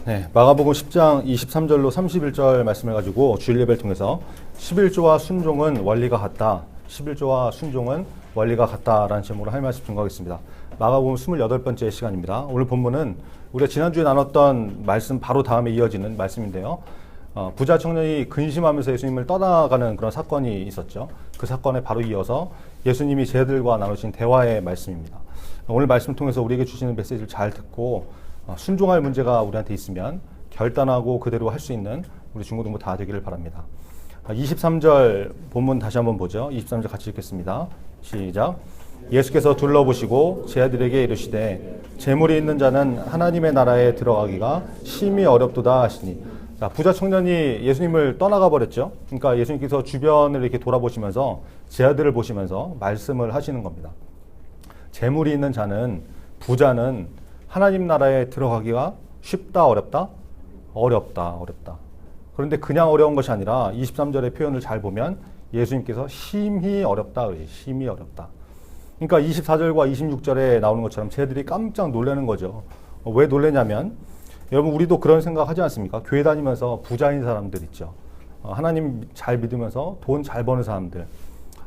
네, 마가복음 10장 23절로 31절 말씀을 가지고 주일 예배를 통해서 11조와 순종은 원리가 같다. 11조와 순종은 원리가 같다라는 제목으로 할 말씀 증거하겠습니다. 마가복음 28번째 시간입니다. 오늘 본문은 우리가 지난주에 나눴던 말씀 바로 다음에 이어지는 말씀인데요. 부자 청년이 근심하면서 예수님을 떠나가는 그런 사건이 있었죠. 그 사건에 바로 이어서 예수님이 제자들과 나누신 대화의 말씀입니다. 오늘 말씀을 통해서 우리에게 주시는 메시지를 잘 듣고 순종할 문제가 우리한테 있으면 결단하고 그대로 할 수 있는 우리 중고등부 다 되기를 바랍니다. 23절 본문 다시 한번 보죠. 23절 같이 읽겠습니다. 시작. 예수께서 둘러보시고 제자들에게 이르시되 재물이 있는 자는 하나님의 나라에 들어가기가 심히 어렵도다 하시니. 자, 부자 청년이 예수님을 떠나가 버렸죠. 그러니까 예수님께서 주변을 이렇게 돌아보시면서 제자들을 보시면서 말씀을 하시는 겁니다. 재물이 있는 자는, 부자는 하나님 나라에 들어가기가 쉽다, 어렵다? 어렵다. 그런데 그냥 어려운 것이 아니라 23절의 표현을 잘 보면 예수님께서 심히 어렵다 그래요. 심히 어렵다. 그러니까 24절과 26절에 나오는 것처럼 쟤들이 깜짝 놀라는 거죠. 왜 놀라냐면 여러분 우리도 그런 생각 하지 않습니까? 교회 다니면서 부자인 사람들 있죠. 하나님 잘 믿으면서 돈 잘 버는 사람들.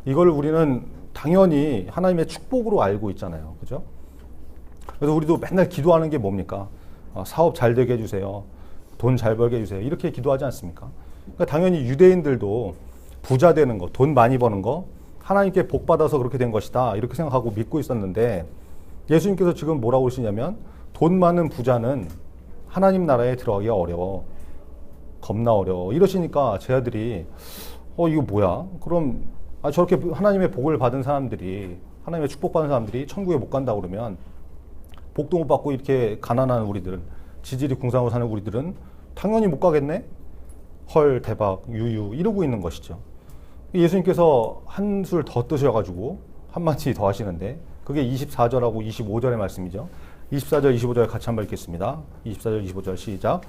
이걸 우리는 당연히 하나님의 축복으로 알고 있잖아요. 그죠? 그래서 우리도 맨날 기도하는 게 뭡니까? 사업 잘 되게 해주세요. 돈 잘 벌게 해주세요. 이렇게 기도하지 않습니까? 그러니까 당연히 유대인들도 부자 되는 거, 돈 많이 버는 거, 하나님께 복 받아서 그렇게 된 것이다. 이렇게 생각하고 믿고 있었는데 예수님께서 지금 뭐라고 그러시냐면 돈 많은 부자는 하나님 나라에 들어가기가 어려워. 겁나 어려워. 이러시니까 제자들이 이거 뭐야? 그럼 저렇게 하나님의 복을 받은 사람들이, 하나님의 축복받은 사람들이 천국에 못 간다 그러면 복도 못 받고 이렇게 가난한 우리들, 지질이 궁상으로 사는 우리들은 당연히 못 가겠네? 헐, 대박, 유유 이러고 있는 것이죠. 예수님께서 한술 더 뜨셔가지고 한마디 더 하시는데 그게 24절하고 25절의 말씀이죠. 24절, 25절 같이 한번 읽겠습니다. 24절, 25절 시작.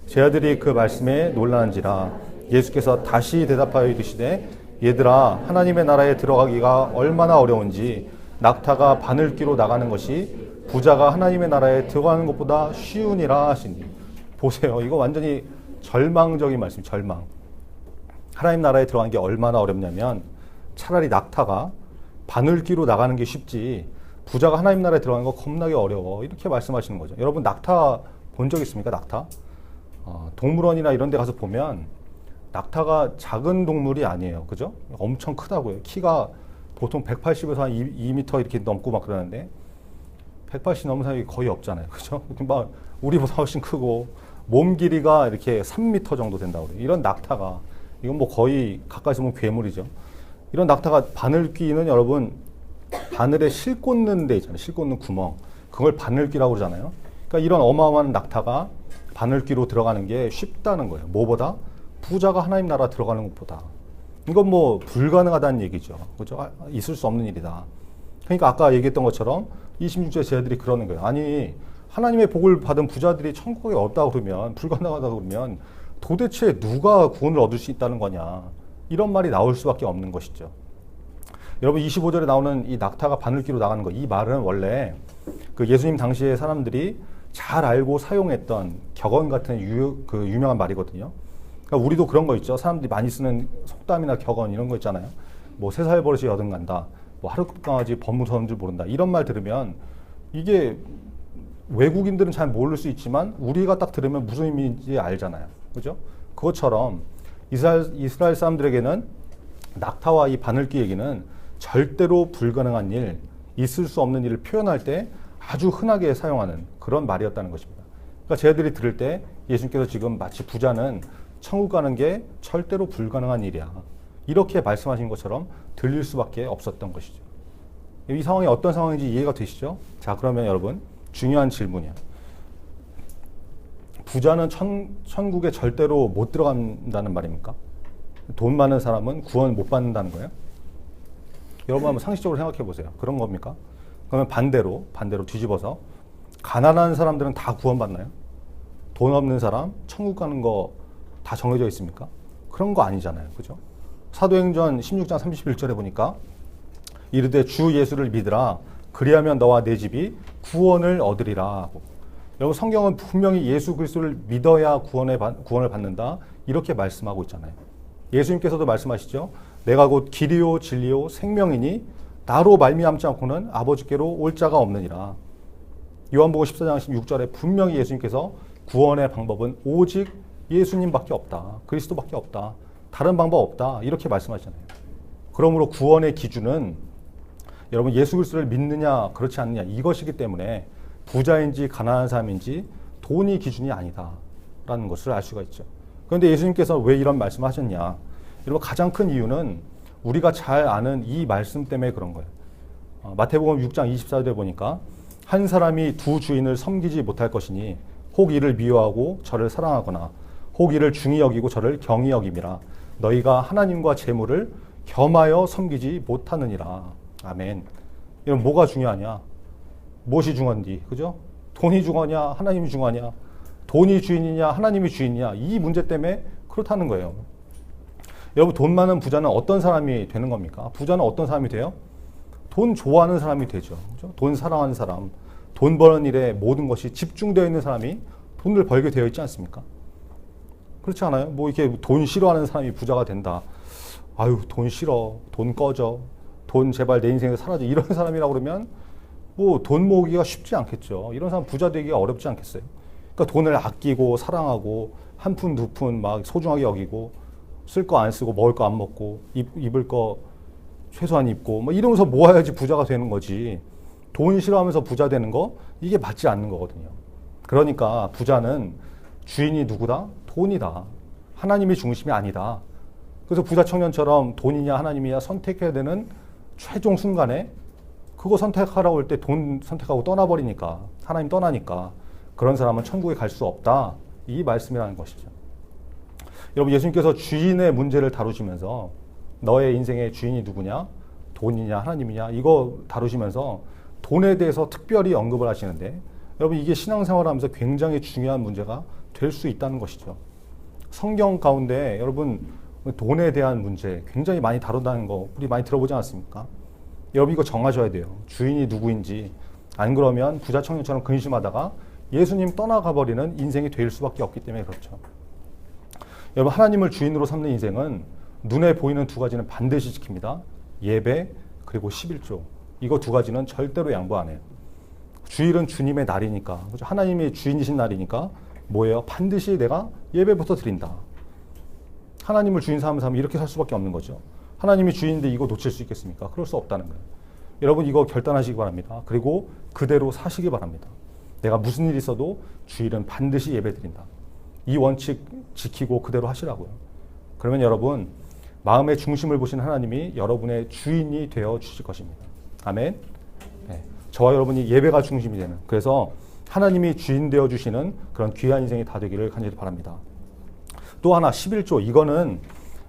제자들이 그 말씀에 놀라는지라 예수께서 다시 대답하여 이르시되 얘들아 하나님의 나라에 들어가기가 얼마나 어려운지 낙타가 바늘귀로 나가는 것이 부자가 하나님의 나라에 들어가는 것보다 쉬우니라 하시니. 보세요. 이거 완전히 절망적인 말씀, 절망. 하나님 나라에 들어가는 게 얼마나 어렵냐면 차라리 낙타가 바늘귀로 나가는 게 쉽지 부자가 하나님 나라에 들어가는 거 겁나게 어려워. 이렇게 말씀하시는 거죠. 여러분 낙타 본 적 있습니까? 낙타? 동물원이나 이런 데 가서 보면 낙타가 작은 동물이 아니에요. 그죠? 엄청 크다고요. 키가 보통 180에서 한 2m 이렇게 넘고 막 그러는데 180 넘는 사람이 거의 없잖아요. 그죠? 막 우리보다 훨씬 크고 몸 길이가 이렇게 3m 정도 된다고 그래요. 이런 낙타가, 이건 뭐 거의 가까이서 보면 괴물이죠. 이런 낙타가 바늘귀는 여러분 바늘에 실 꽂는 데 있잖아요. 실 꽂는 구멍. 그걸 바늘귀라고 그러잖아요. 그러니까 이런 어마어마한 낙타가 바늘귀로 들어가는 게 쉽다는 거예요. 뭐보다? 부자가 하나님 나라 들어가는 것보다. 이건 뭐 불가능하다는 얘기죠. 그죠? 있을 수 없는 일이다. 그러니까 아까 얘기했던 것처럼 26절 제자들이 그러는 거예요. 아니 하나님의 복을 받은 부자들이 천국에 없다 그러면, 불가능하다 그러면 도대체 누가 구원을 얻을 수 있다는 거냐, 이런 말이 나올 수밖에 없는 것이죠. 여러분 25절에 나오는 이 낙타가 바늘귀로 나가는 거, 이 말은 원래 그 예수님 당시의 사람들이 잘 알고 사용했던 격언 같은 유명한 말이거든요. 그러니까 우리도 그런 거 있죠. 사람들이 많이 쓰는 속담이나 격언 이런 거 있잖아요. 뭐 3살 버릇이 여든간다, 뭐 하루 강아지 법 무서운 줄 모른다, 이런 말 들으면 이게 외국인들은 잘 모를 수 있지만 우리가 딱 들으면 무슨 의미인지 알잖아요. 그죠? 그것처럼 이스라엘 사람들에게는 낙타와 이 바늘귀 얘기는 절대로 불가능한 일, 있을 수 없는 일을 표현할 때 아주 흔하게 사용하는 그런 말이었다는 것입니다. 그러니까 쟤들이 들을 때 예수님께서 지금 마치 부자는 천국 가는 게 절대로 불가능한 일이야, 이렇게 말씀하신 것처럼 들릴 수밖에 없었던 것이죠. 이 상황이 어떤 상황인지 이해가 되시죠? 자, 그러면 여러분 중요한 질문이야. 부자는 천국에 절대로 못 들어간다는 말입니까? 돈 많은 사람은 구원 못 받는다는 거예요? 여러분 한번 상식적으로 생각해 보세요. 그런 겁니까? 그러면 반대로 뒤집어서 가난한 사람들은 다 구원받나요? 돈 없는 사람 천국 가는 거 다 정해져 있습니까? 그런 고 아니잖아요. 그죠? 사도행전 16장 31절에 보니까 이르되 주 예수를 믿으라 그리하면 너와 내 집이 구원을 얻으리라 하고, 여러분 성경은 분명히 예수 그리스도를 믿어야 구원을 받는다 이렇게 말씀하고 있잖아요. 예수님께서도 말씀하시죠. 내가 곧 길이요 진리요 생명이니 나로 말미암지 않고는 아버지께로 올 자가 없느니라. 요한복음 14장 16절에 분명히 예수님께서 구원의 방법은 오직 예수님밖에 없다. 그리스도밖에 없다. 다른 방법 없다. 이렇게 말씀하시잖아요. 그러므로 구원의 기준은 여러분 예수 그리스도를 믿느냐 그렇지 않느냐 이것이기 때문에 부자인지 가난한 사람인지 돈이 기준이 아니다라는 것을 알 수가 있죠. 그런데 예수님께서 왜 이런 말씀을 하셨냐? 여러분 가장 큰 이유는 우리가 잘 아는 이 말씀 때문에 그런 거예요. 마태복음 6장 24절에 보니까 한 사람이 두 주인을 섬기지 못할 것이니 혹 이를 미워하고 저를 사랑하거나 혹 이를 중히 여기고 저를 경히 여김이라. 너희가 하나님과 재물을 겸하여 섬기지 못하느니라. 아멘. 이런 뭐가 중요하냐? 무엇이 중요한디? 그죠? 돈이 중요하냐? 하나님이 중요하냐? 돈이 주인이냐? 하나님이 주인이냐? 이 문제 때문에 그렇다는 거예요. 여러분 돈 많은 부자는 어떤 사람이 되는 겁니까? 부자는 어떤 사람이 돼요? 돈 좋아하는 사람이 되죠. 그죠? 돈 사랑하는 사람, 돈 버는 일에 모든 것이 집중되어 있는 사람이 돈을 벌게 되어 있지 않습니까? 그렇지 않아요? 뭐 이렇게 돈 싫어하는 사람이 부자가 된다. 아유, 돈 싫어. 돈 꺼져. 돈 제발 내 인생에서 사라져. 이런 사람이라고 그러면 뭐 돈 모으기가 쉽지 않겠죠. 이런 사람 부자 되기가 어렵지 않겠어요? 그러니까 돈을 아끼고 사랑하고 한 푼, 두 푼 막 소중하게 여기고 쓸 거 안 쓰고 먹을 거 안 먹고 입을 거 최소한 입고 뭐 이러면서 모아야지 부자가 되는 거지. 돈 싫어하면서 부자 되는 거 이게 맞지 않는 거거든요. 그러니까 부자는 주인이 누구다? 돈이다. 하나님이 중심이 아니다. 그래서 부자 청년처럼 돈이냐 하나님이냐 선택해야 되는 최종 순간에 그거 선택하라고 할 때 돈 선택하고 떠나버리니까 하나님 떠나니까 그런 사람은 천국에 갈 수 없다. 이 말씀이라는 것이죠. 여러분 예수님께서 주인의 문제를 다루시면서 너의 인생의 주인이 누구냐? 돈이냐 하나님이냐? 이거 다루시면서 돈에 대해서 특별히 언급을 하시는데 여러분 이게 신앙생활하면서 굉장히 중요한 문제가 될 수 있다는 것이죠. 성경 가운데 여러분 돈에 대한 문제 굉장히 많이 다룬다는 거 우리 많이 들어보지 않았습니까? 여러분 이거 정하셔야 돼요. 주인이 누구인지. 안 그러면 부자 청년처럼 근심하다가 예수님 떠나가 버리는 인생이 될 수밖에 없기 때문에 그렇죠. 여러분 하나님을 주인으로 삼는 인생은 눈에 보이는 두 가지는 반드시 지킵니다. 예배 그리고 11조. 이거 두 가지는 절대로 양보 안 해요. 주일은 주님의 날이니까 그렇죠? 하나님이 주인이신 날이니까 뭐예요? 반드시 내가 예배부터 드린다. 하나님을 주인 삼으면 이렇게 살 수밖에 없는 거죠. 하나님이 주인인데 이거 놓칠 수 있겠습니까? 그럴 수 없다는 거예요. 여러분 이거 결단하시기 바랍니다. 그리고 그대로 사시기 바랍니다. 내가 무슨 일이 있어도 주일은 반드시 예배드린다. 이 원칙 지키고 그대로 하시라고요. 그러면 여러분 마음의 중심을 보신 하나님이 여러분의 주인이 되어 주실 것입니다. 아멘. 네. 저와 여러분이 예배가 중심이 되는 그래서 하나님이 주인 되어 주시는 그런 귀한 인생이 다 되기를 간절히 바랍니다. 또 하나 11조 이거는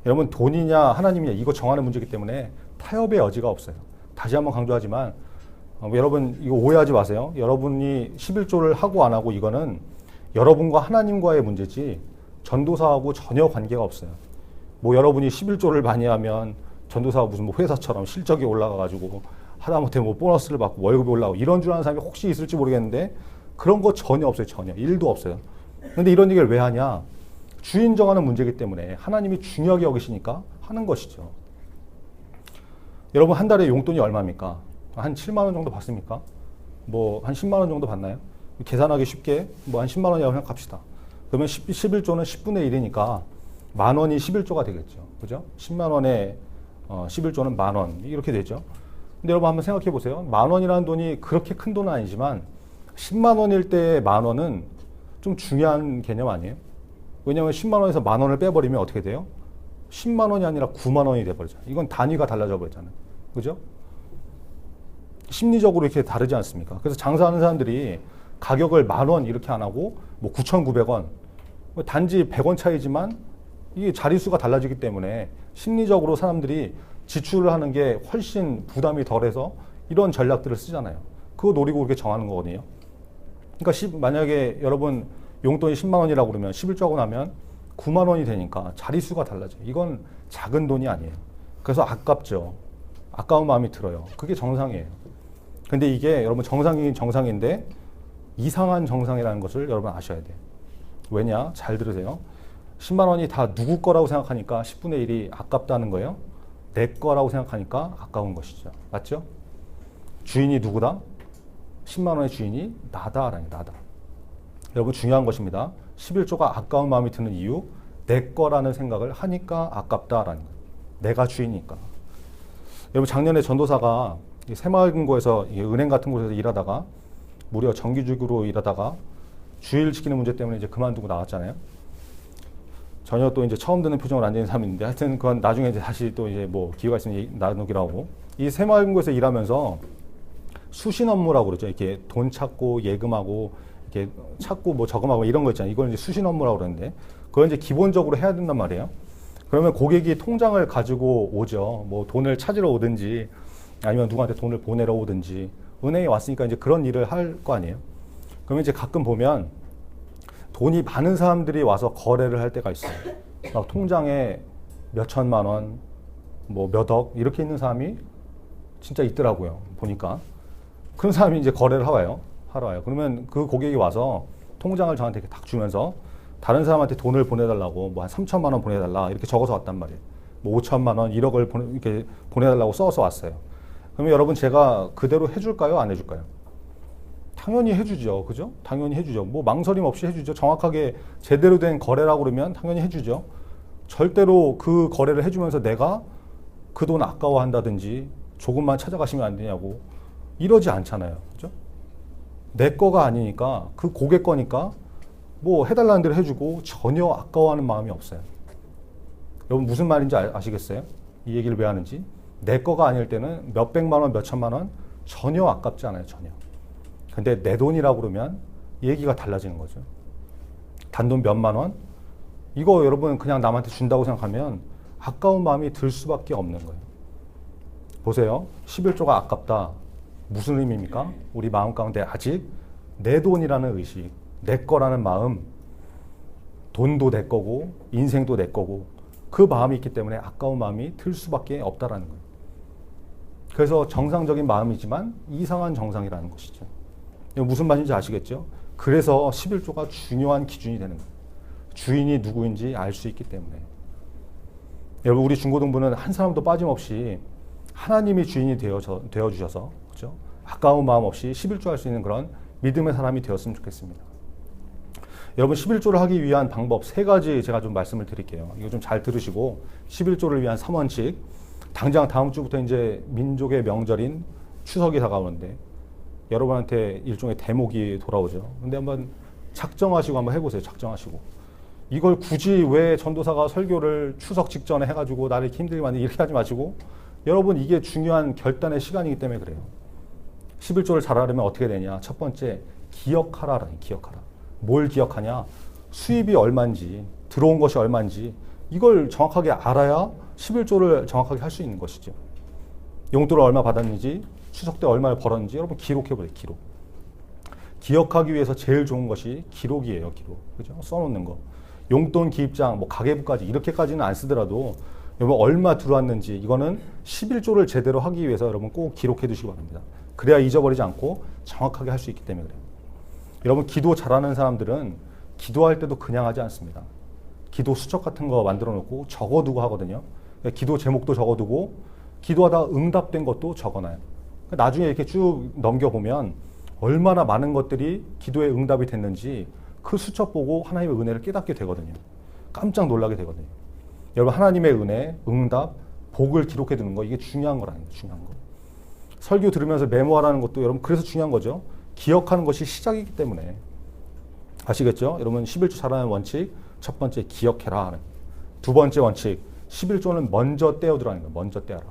여러분 돈이냐 하나님이냐 이거 정하는 문제이기 때문에 타협의 여지가 없어요. 다시 한번 강조하지만 여러분 이거 오해하지 마세요. 여러분이 11조를 하고 안 하고 이거는 여러분과 하나님과의 문제지 전도사하고 전혀 관계가 없어요. 뭐 여러분이 11조를 많이 하면 전도사가 무슨 뭐 회사처럼 실적이 올라가가지고 하다못해 뭐 보너스를 받고 월급이 올라가고 이런 줄 아는 사람이 혹시 있을지 모르겠는데 그런 거 전혀 없어요. 전혀. 1도 없어요. 근데 이런 얘기를 왜 하냐? 주인 정하는 문제이기 때문에 하나님이 중요하게 여기시니까 하는 것이죠. 여러분 한 달에 용돈이 얼마입니까? 한 7만 원 정도 받습니까? 뭐 한 10만 원 정도 받나요? 계산하기 쉽게 뭐 한 10만 원이라고 생각합시다. 그러면 11조는 10분의 1이니까 만 원이 11조가 되겠죠. 그죠? 10만 원에 11조는 만 원 이렇게 되죠. 근데 여러분 한번 생각해 보세요. 만 원이라는 돈이 그렇게 큰 돈은 아니지만 10만 원일 때 만 원은 좀 중요한 개념 아니에요? 왜냐하면 10만 원에서 만 원을 빼버리면 어떻게 돼요? 10만 원이 아니라 9만 원이 돼버리잖아요. 이건 단위가 달라져 버렸잖아요. 그죠? 심리적으로 이렇게 다르지 않습니까? 그래서 장사하는 사람들이 가격을 만 원 이렇게 안 하고 뭐 9,900원 단지 100원 차이지만 이게 자릿수가 달라지기 때문에 심리적으로 사람들이 지출을 하는 게 훨씬 부담이 덜해서 이런 전략들을 쓰잖아요. 그거 노리고 그렇게 정하는 거거든요. 그러니까 만약에 여러분 용돈이 10만 원이라고 그러면 11조 하고 나면 9만 원이 되니까 자릿수가 달라져요. 이건 작은 돈이 아니에요. 그래서 아깝죠. 아까운 마음이 들어요. 그게 정상이에요. 근데 이게 여러분 정상이긴 정상인데 이상한 정상이라는 것을 여러분 아셔야 돼요. 왜냐? 잘 들으세요. 10만 원이 다 누구 거라고 생각하니까 10분의 1이 아깝다는 거예요. 내 거라고 생각하니까 아까운 것이죠. 맞죠? 주인이 누구다? 10만 원의 주인이 나다라는 나다. 여러분 중요한 것입니다. 11조가 아까운 마음이 드는 이유, 내 거라는 생각을 하니까 아깝다라는 거예요. 내가 주인이니까. 여러분 작년에 전도사가 새마을금고에서 은행 같은 곳에서 일하다가 무려 정규직으로 일하다가 주일 지키는 문제 때문에 이제 그만두고 나왔잖아요. 전혀 또 이제 처음 듣는 표정을 안 지는 사람이 있는데 하여튼 그건 나중에 이제 다시 또 이제 뭐 기회가 있으면 나누기로 하고, 이 새마을금고에서 일하면서 수신 업무라고 그러죠. 이렇게 돈 찾고 예금하고 이렇게 찾고 뭐 저금하고 이런 거 있잖아요. 이걸 이제 수신 업무라고 그러는데 그걸 이제 기본적으로 해야 된단 말이에요. 그러면 고객이 통장을 가지고 오죠. 뭐 돈을 찾으러 오든지 아니면 누구한테 돈을 보내러 오든지 은행에 왔으니까 이제 그런 일을 할 거 아니에요. 그러면 이제 가끔 보면 돈이 많은 사람들이 와서 거래를 할 때가 있어요. 막 통장에 몇 천만 원, 뭐 몇 억 이렇게 있는 사람이 진짜 있더라고요. 보니까. 그런 사람이 이제 거래를 하러 와요. 그러면 그 고객이 와서 통장을 저한테 이렇게 딱 주면서 다른 사람한테 돈을 보내달라고 뭐 한 3천만 원 보내달라 이렇게 적어서 왔단 말이에요. 뭐 5천만 원, 1억을 이렇게 보내달라고 써서 왔어요. 그러면 여러분 제가 그대로 해줄까요? 안 해줄까요? 당연히 해주죠. 그죠? 당연히 해주죠. 뭐 망설임 없이 해주죠. 정확하게 제대로 된 거래라고 그러면 당연히 해주죠. 절대로 그 거래를 해주면서 내가 그 돈 아까워한다든지 조금만 찾아가시면 안 되냐고 이러지 않잖아요. 그죠? 내 거가 아니니까 그 고객 거니까 뭐 해달라는 대로 해주고 전혀 아까워하는 마음이 없어요. 여러분 무슨 말인지 아시겠어요? 이 얘기를 왜 하는지. 내 거가 아닐 때는 몇 백만 원, 몇 천만 원 전혀 아깝지 않아요. 전혀. 근데 내 돈이라고 그러면 얘기가 달라지는 거죠. 단돈 몇만 원? 이거 여러분 그냥 남한테 준다고 생각하면 아까운 마음이 들 수밖에 없는 거예요. 보세요. 11조가 아깝다. 무슨 의미입니까? 우리 마음 가운데 아직 내 돈이라는 의식, 내 거라는 마음, 돈도 내 거고 인생도 내 거고 그 마음이 있기 때문에 아까운 마음이 들 수밖에 없다라는 거예요. 그래서 정상적인 마음이지만 이상한 정상이라는 것이죠. 무슨 말인지 아시겠죠? 그래서 11조가 중요한 기준이 되는 거예요. 주인이 누구인지 알 수 있기 때문에. 여러분 우리 중고등부는 한 사람도 빠짐없이 하나님이 주인이 되어주셔서 그렇죠? 아까운 마음 없이 11조 할 수 있는 그런 믿음의 사람이 되었으면 좋겠습니다. 여러분 11조를 하기 위한 방법 3가지 제가 좀 말씀을 드릴게요. 이거 좀 잘 들으시고 11조를 위한 3원칙. 당장 다음 주부터 이제 민족의 명절인 추석이 다가오는데 여러분한테 일종의 대목이 돌아오죠. 근데 한번 작정하시고 한번 해보세요. 작정하시고. 이걸 굳이 왜 전도사가 설교를 추석 직전에 해가지고 나를 힘들게 만들게 이렇게 하지 마시고 여러분 이게 중요한 결단의 시간이기 때문에 그래요. 11조를 잘하려면 어떻게 되냐. 첫 번째 기억하라라니 기억하라. 뭘 기억하냐. 수입이 얼마인지 들어온 것이 얼마인지 이걸 정확하게 알아야 11조를 정확하게 할 수 있는 것이죠. 용돈을 얼마 받았는지 추석 때 얼마를 벌었는지 여러분 기록해보세요. 기록. 기억하기 위해서 제일 좋은 것이 기록이에요. 기록. 그죠? 써놓는 거. 용돈 기입장, 뭐 가계부까지 이렇게까지는 안 쓰더라도 여러분 얼마 들어왔는지 이거는 11조를 제대로 하기 위해서 여러분 꼭 기록해 두시기 바랍니다. 그래야 잊어버리지 않고 정확하게 할 수 있기 때문에 그래요. 여러분 기도 잘하는 사람들은 기도할 때도 그냥 하지 않습니다. 기도 수첩 같은 거 만들어 놓고 적어두고 하거든요. 기도 제목도 적어두고 기도하다 응답된 것도 적어놔요. 나중에 이렇게 쭉 넘겨보면 얼마나 많은 것들이 기도에 응답이 됐는지 그 수첩 보고 하나님의 은혜를 깨닫게 되거든요. 깜짝 놀라게 되거든요. 여러분 하나님의 은혜, 응답, 복을 기록해 두는 거 이게 중요한 거라는 거예요. 중요한 거. 설교 들으면서 메모하라는 것도 여러분 그래서 중요한 거죠. 기억하는 것이 시작이기 때문에. 아시겠죠? 여러분 11조 잘하는 원칙 첫 번째 기억해라. 두 번째 원칙 11조는 먼저 떼어두라는 거예요. 먼저 떼어라.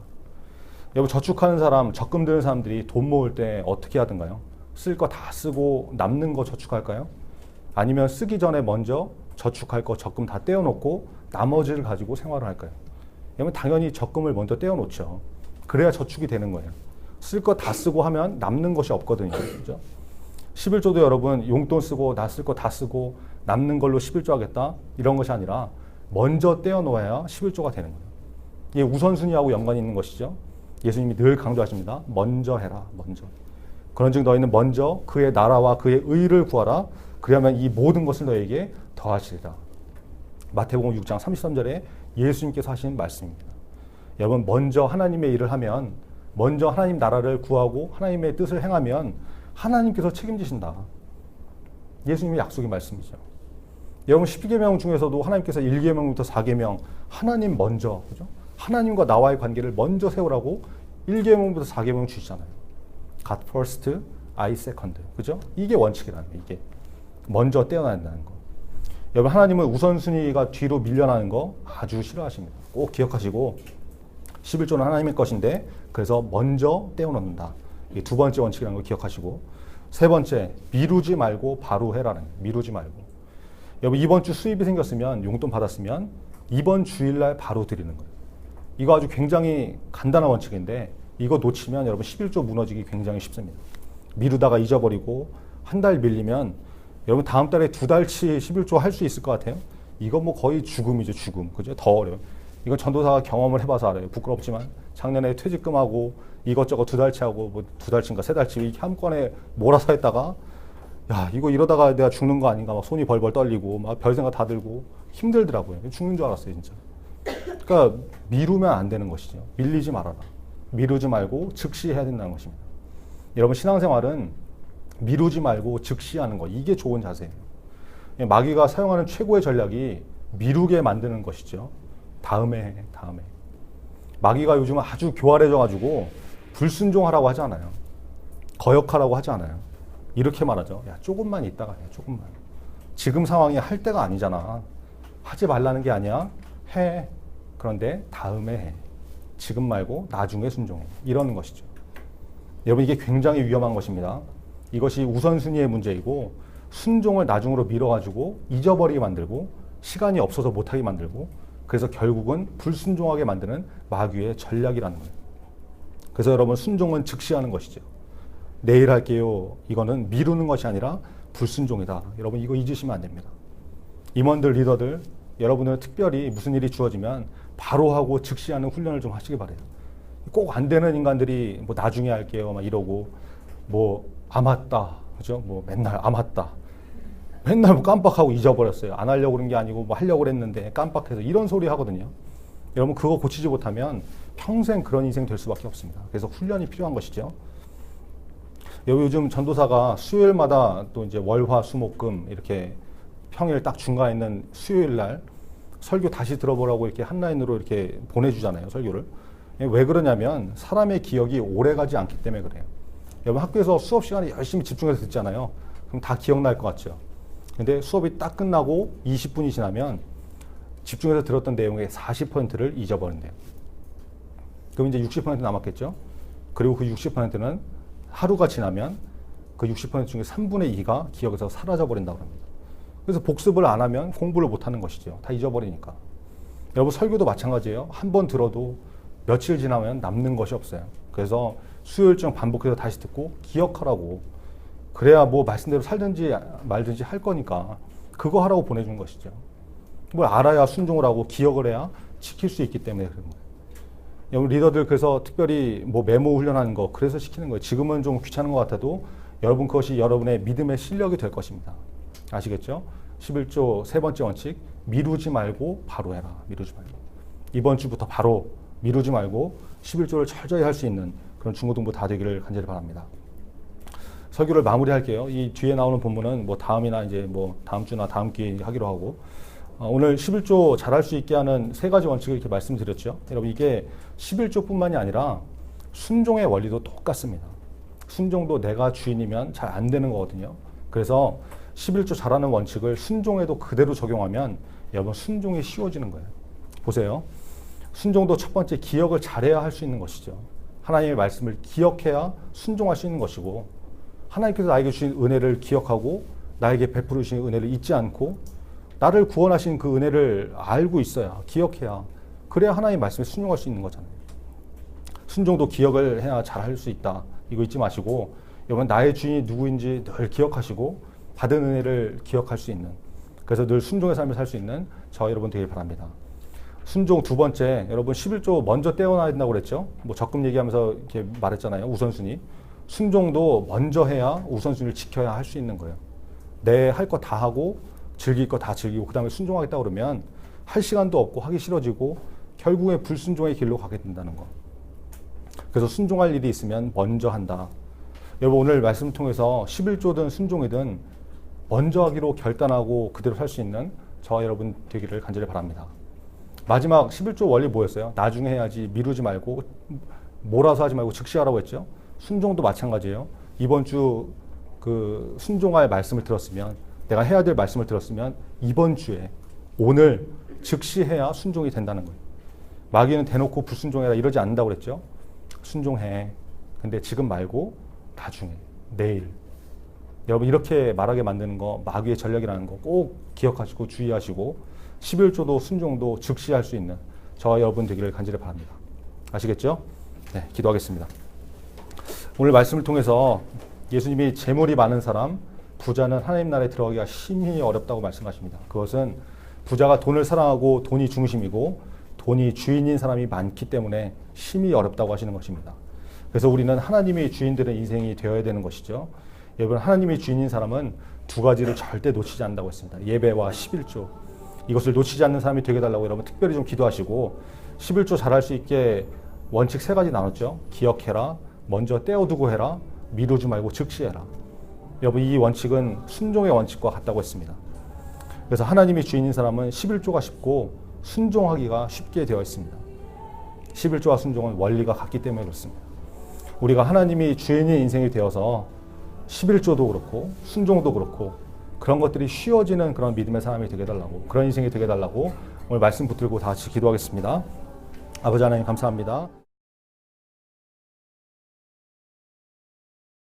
여러분 저축하는 사람, 적금 드는 사람들이 돈 모을 때 어떻게 하던가요? 쓸 거 다 쓰고 남는 거 저축할까요? 아니면 쓰기 전에 먼저 저축할 거 적금 다 떼어놓고 나머지를 가지고 생활을 할까요? 여러분 당연히 적금을 먼저 떼어놓죠. 그래야 저축이 되는 거예요. 쓸 거 다 쓰고 하면 남는 것이 없거든요. 그죠? 11조도 여러분 용돈 쓰고 나 쓸 거 다 쓰고 남는 걸로 11조 하겠다 이런 것이 아니라 먼저 떼어놓아야 11조가 되는 거예요. 이게 우선순위하고 연관이 있는 것이죠. 예수님이 늘 강조하십니다. 먼저 해라. 먼저. 그런즉 너희는 먼저 그의 나라와 그의 의를 구하라. 그러면 이 모든 것을 너에게 더하시리라. 마태복음 6장 33절에 예수님께서 하신 말씀입니다. 여러분, 먼저 하나님의 일을 하면, 먼저 하나님 나라를 구하고 하나님의 뜻을 행하면 하나님께서 책임지신다. 예수님의 약속의 말씀이죠. 여러분, 12계명 중에서도 하나님께서 1계명부터 4계명 하나님 먼저, 그죠? 하나님과 나와의 관계를 먼저 세우라고 1계명부터 4계명 주시잖아요. God first, I second. 그죠? 이게 원칙이라는 거예요. 이게 먼저 떼어낸다는 거. 여러분, 하나님은 우선순위가 뒤로 밀려나는 거 아주 싫어하십니다. 꼭 기억하시고, 11조는 하나님의 것인데 그래서 먼저 떼어놓는다. 이게 두 번째 원칙이라는 걸 기억하시고, 세 번째, 미루지 말고 바로 해라는 거예요. 미루지 말고. 여러분, 이번 주 수입이 생겼으면, 용돈 받았으면 이번 주일날 바로 드리는 거예요. 이거 아주 굉장히 간단한 원칙인데 이거 놓치면 여러분 11조 무너지기 굉장히 쉽습니다. 미루다가 잊어버리고 한 달 밀리면 여러분 다음 달에 두 달치 11조 할 수 있을 것 같아요? 이거 뭐 거의 죽음이죠, 죽음. 그죠? 더 어려워요. 이건 전도사가 경험을 해봐서 알아요. 부끄럽지만 작년에 퇴직금하고 이것저것 두 달치 하고 뭐 두 달치인가 세 달치 이렇게 한 건에 몰아서 했다가 야, 이거 이러다가 내가 죽는 거 아닌가 막 손이 벌벌 떨리고 막 별 생각 다 들고 힘들더라고요. 죽는 줄 알았어요, 진짜. 그러니까 미루면 안 되는 것이죠. 밀리지 말아라. 미루지 말고 즉시 해야 된다는 것입니다. 여러분, 신앙생활은 미루지 말고 즉시 하는 거, 이게 좋은 자세예요. 마귀가 사용하는 최고의 전략이 미루게 만드는 것이죠. 다음에 해, 다음에. 마귀가 요즘은 아주 교활해져가지고 불순종하라고 하지 않아요. 거역하라고 하지 않아요. 이렇게 말하죠. 야, 조금만 있다가 해, 조금만. 지금 상황이 할 때가 아니잖아. 하지 말라는 게 아니야. 해. 그런데 다음에 해. 지금 말고 나중에 순종해. 이러는 것이죠. 여러분, 이게 굉장히 위험한 것입니다. 이것이 우선순위의 문제이고 순종을 나중으로 미뤄가지고 잊어버리게 만들고 시간이 없어서 못하게 만들고 그래서 결국은 불순종하게 만드는 마귀의 전략이라는 거예요. 그래서 여러분, 순종은 즉시 하는 것이죠. 내일 할게요. 이거는 미루는 것이 아니라 불순종이다. 여러분, 이거 잊으시면 안 됩니다. 임원들, 리더들, 여러분은 특별히 무슨 일이 주어지면 바로 하고 즉시 하는 훈련을 좀 하시기 바래요. 꼭 안 되는 인간들이 뭐 나중에 할게요 막 이러고 뭐 아맞다, 그죠? 뭐 맨날 아맞다, 맨날 뭐 깜빡하고 잊어버렸어요. 안 하려고 그런 게 아니고 뭐 하려고 그랬는데 깜빡해서 이런 소리 하거든요. 여러분, 그거 고치지 못하면 평생 그런 인생 될 수밖에 없습니다. 그래서 훈련이 필요한 것이죠. 요즘 전도사가 수요일마다 또 이제 월화 수목금 이렇게 평일 딱 중간에 있는 수요일 날 설교 다시 들어보라고 이렇게 한 라인으로 이렇게 보내주잖아요, 설교를. 왜 그러냐면 사람의 기억이 오래 가지 않기 때문에 그래요. 여러분, 학교에서 수업 시간에 열심히 집중해서 듣잖아요. 그럼 다 기억날 것 같죠. 근데 수업이 딱 끝나고 20분이 지나면 집중해서 들었던 내용의 40%를 잊어버린대요. 그럼 이제 60% 남았겠죠. 그리고 그 60%는 하루가 지나면 그 60% 중에 3분의 2가 기억에서 사라져버린다고 합니다. 그래서 복습을 안 하면 공부를 못 하는 것이죠. 다 잊어버리니까. 여러분, 설교도 마찬가지예요. 한 번 들어도 며칠 지나면 남는 것이 없어요. 그래서 수요일쯤 반복해서 다시 듣고 기억하라고. 그래야 뭐 말씀대로 살든지 말든지 할 거니까 그거 하라고 보내준 것이죠. 뭘 알아야 순종을 하고 기억을 해야 지킬 수 있기 때문에 그런 거예요. 여러분, 리더들 그래서 특별히 뭐 메모 훈련하는 거 그래서 시키는 거예요. 지금은 좀 귀찮은 것 같아도 여러분, 그것이 여러분의 믿음의 실력이 될 것입니다. 아시겠죠? 11조 세 번째 원칙, 미루지 말고 바로 해라. 미루지 말고. 이번 주부터 바로 미루지 말고 11조를 철저히 할 수 있는 그런 중고등부 다 되기를 간절히 바랍니다. 설교를 마무리할게요. 이 뒤에 나오는 본문은 뭐 다음이나 이제 뭐 다음 주나 다음 기회에 하기로 하고, 오늘 11조 잘할 수 있게 하는 세 가지 원칙을 이렇게 말씀드렸죠. 여러분, 이게 11조뿐만이 아니라 순종의 원리도 똑같습니다. 순종도 내가 주인이면 잘 안 되는 거거든요. 그래서 11조 잘하는 원칙을 순종에도 그대로 적용하면 여러분, 순종이 쉬워지는 거예요. 보세요. 순종도 첫 번째 기억을 잘해야 할 수 있는 것이죠. 하나님의 말씀을 기억해야 순종할 수 있는 것이고, 하나님께서 나에게 주신 은혜를 기억하고 나에게 베풀어 주신 은혜를 잊지 않고 나를 구원하신 그 은혜를 알고 있어야, 기억해야, 그래야 하나님의 말씀에 순종할 수 있는 거잖아요. 순종도 기억을 해야 잘할 수 있다. 이거 잊지 마시고, 여러분, 나의 주인이 누구인지 늘 기억하시고 받은 은혜를 기억할 수 있는, 그래서 늘 순종의 삶을 살 수 있는 저와 여러분 되길 바랍니다. 순종 두 번째, 여러분 11조 먼저 떼어놔야 된다고 그랬죠. 뭐 적금 얘기하면서 이렇게 말했잖아요. 우선순위. 순종도 먼저 해야 우선순위를 지켜야 할 수 있는 거예요. 내 할 거 다 하고 즐길 거 다 즐기고 그 다음에 순종하겠다 그러면 할 시간도 없고 하기 싫어지고 결국에 불순종의 길로 가게 된다는 거. 그래서 순종할 일이 있으면 먼저 한다. 여러분 오늘 말씀 통해서 11조든 순종이든 먼저 하기로 결단하고 그대로 살 수 있는 저와 여러분 되기를 간절히 바랍니다. 마지막 11조 원리 뭐였어요? 나중에 해야지, 미루지 말고, 몰아서 하지 말고 즉시 하라고 했죠. 순종도 마찬가지예요. 이번 주 그 순종할 말씀을 들었으면, 내가 해야 될 말씀을 들었으면 이번 주에 오늘 즉시 해야 순종이 된다는 거예요. 마귀는 대놓고 불순종해라 이러지 않는다고 그랬죠. 순종해. 근데 지금 말고 나중에, 내일. 여러분 이렇게 말하게 만드는 거 마귀의 전략이라는 거 꼭 기억하시고 주의하시고 11조도 순종도 즉시 할 수 있는 저와 여러분 되기를 간절히 바랍니다. 아시겠죠? 네, 기도하겠습니다. 오늘 말씀을 통해서 예수님이 재물이 많은 사람, 부자는 하나님 나라에 들어가기가 심히 어렵다고 말씀하십니다. 그것은 부자가 돈을 사랑하고 돈이 중심이고 돈이 주인인 사람이 많기 때문에 심히 어렵다고 하시는 것입니다. 그래서 우리는 하나님의 주인들의 인생이 되어야 되는 것이죠. 여러분 하나님의 주인인 사람은 두 가지를 절대 놓치지 않는다고 했습니다. 예배와 11조. 이것을 놓치지 않는 사람이 되게 해달라고 여러분 특별히 좀 기도하시고 11조 잘할 수 있게 원칙 3가지 나눴죠. 기억해라, 먼저 떼어두고 해라, 미루지 말고 즉시 해라. 여러분 이 원칙은 순종의 원칙과 같다고 했습니다. 그래서 하나님이 주인인 사람은 11조가 쉽고 순종하기가 쉽게 되어 있습니다. 11조와 순종은 원리가 같기 때문에 그렇습니다. 우리가 하나님이 주인의 인생이 되어서 11조도 그렇고 순종도 그렇고 그런 것들이 쉬워지는 그런 믿음의 사람이 되게 해달라고, 그런 인생이 되게 해달라고 오늘 말씀 붙들고 다 같이 기도하겠습니다. 아버지 하나님 감사합니다.